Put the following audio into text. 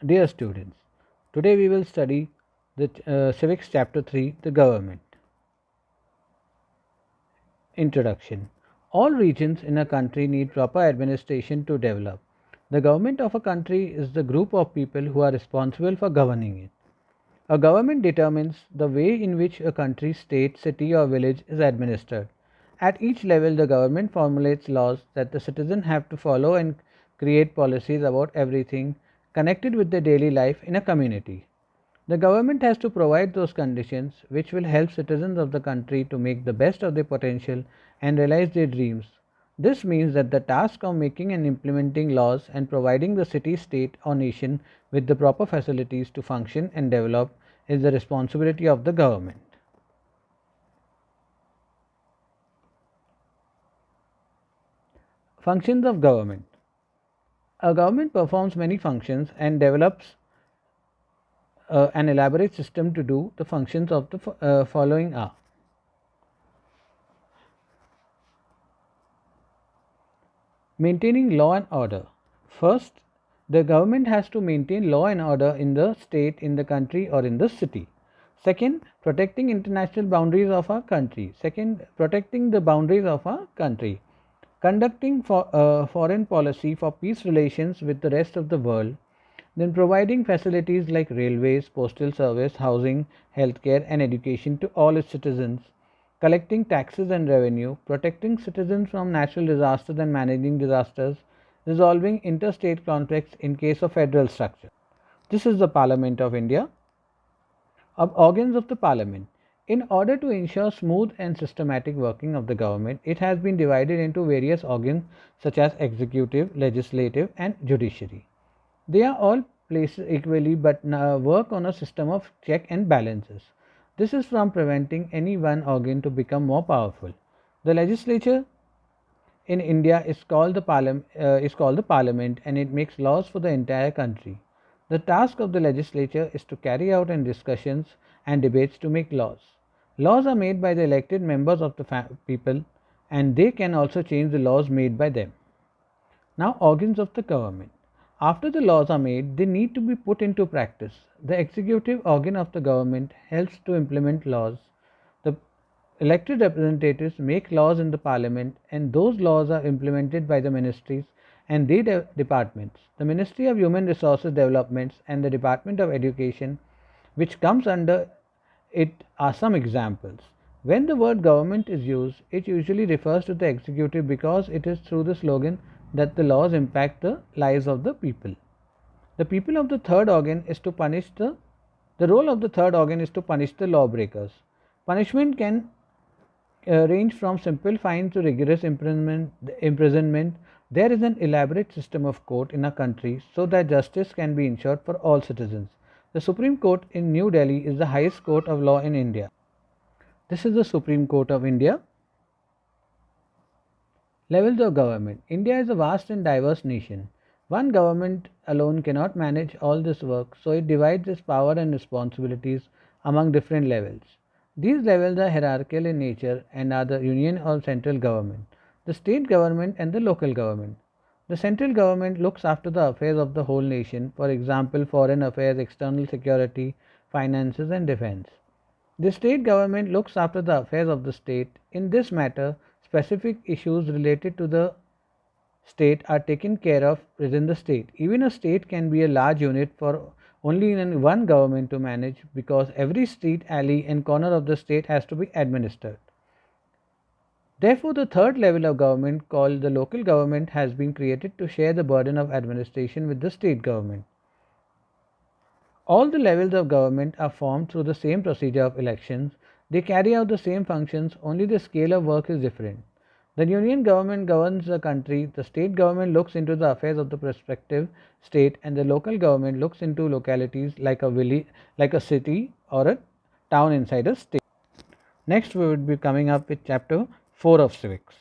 Dear students, today we will study the Civics Chapter 3, the Government. Introduction. All regions in a country need proper administration to develop. The government of a country is the group of people who are responsible for governing it. A government determines the way in which a country, state, city, or village is administered. At each level, the government formulates laws that the citizens have to follow and create policies about everything connected with their daily life in a community. The government has to provide those conditions which will help citizens of the country to make the best of their potential and realize their dreams. This means that the task of making and implementing laws and providing the city, state, or nation with the proper facilities to function and develop is the responsibility of the government. Functions of government. A government performs many functions and develops an elaborate system to do the functions of the following are: maintaining law and order. First, the government has to maintain law and order in the state, in the country, or in the city. Second, protecting international boundaries of our country. Second, protecting the boundaries of our country. Conducting foreign policy for peace relations with the rest of the world. Then providing facilities like railways, postal service, housing, healthcare, and education to all its citizens, collecting taxes and revenue, protecting citizens from natural disasters and managing disasters, resolving interstate conflicts in case of federal structure. This is the Parliament of India. Organs of the Parliament. In order to ensure smooth and systematic working of the government, it has been divided into various organs such as executive, legislative, and judiciary. They are all placed equally but work on a system of check and balances. This is from preventing any one organ to become more powerful. The legislature in India is called the parliament, and it makes laws for the entire country. The task of the legislature is to carry out in discussions and debates to make laws. Laws are made by the elected members of the people, and they can also change the laws made by them. Now, organs of the government. After the laws are made, they need to be put into practice. The executive organ of the government helps to implement laws. The elected representatives make laws in the parliament, and those laws are implemented by the ministries and their departments. The Ministry of Human Resources Developments and the Department of Education, which comes under it, are some examples. When the word government is used, it usually refers to the executive because it is through the slogan that the laws impact the lives of the people. The people of the third organ is to punish the role of the third organ is to punish the lawbreakers. Punishment can range from simple fines to rigorous imprisonment. There is an elaborate system of court in a country so that justice can be ensured for all citizens. The Supreme Court in New Delhi is the highest court of law in India. This is the Supreme Court of India. Levels of government. India is a vast and diverse nation. One government alone cannot manage all this work, so it divides its power and responsibilities among different levels. These levels are hierarchical in nature and are the union or central government, the state government, and the local government. The central government looks after the affairs of the whole nation, for example, foreign affairs, external security, finances, and defense. The state government looks after the affairs of the state. In this matter, specific issues related to the state are taken care of within the state. Even a state can be a large unit for only one government to manage because every street, alley, and corner of the state has to be administered. Therefore, the third level of government, called the local government, has been created to share the burden of administration with the state government. All the levels of government are formed through the same procedure of elections. They carry out the same functions, only the scale of work is different. The union government governs the country, the state government looks into the affairs of the prospective state, and the local government looks into localities like a village, like a city or a town inside a state. Next, we would be coming up with chapter 4 of civics.